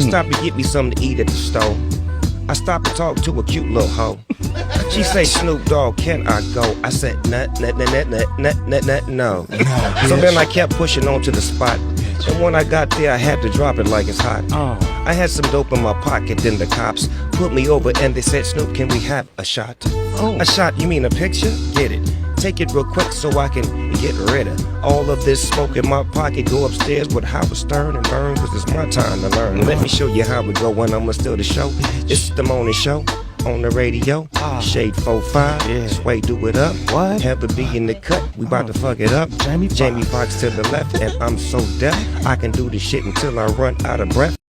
I stopped to get me something to eat at the store. I stopped to talk to a cute little hoe. She say, Snoop Dogg, can I go? I said, no. So then I kept pushing on to the spot. And when I got there, I had to drop it like it's hot. I had some dope in my pocket, then the cops put me over and they said, Snoop, can we have a shot? A shot, you mean a picture? Get it. Take it real quick so I can get rid of all of this smoke in my pocket. Go upstairs with Howard Stern and burn, cause it's my time to learn. Let me show you how we go when I'ma steal the show. It's the morning show on the radio. Shade 4-5, Sway do it up. Have a B in the cut, we bout to fuck it up. Jamie Foxx to the left, and I'm so deaf I can do this shit until I run out of breath.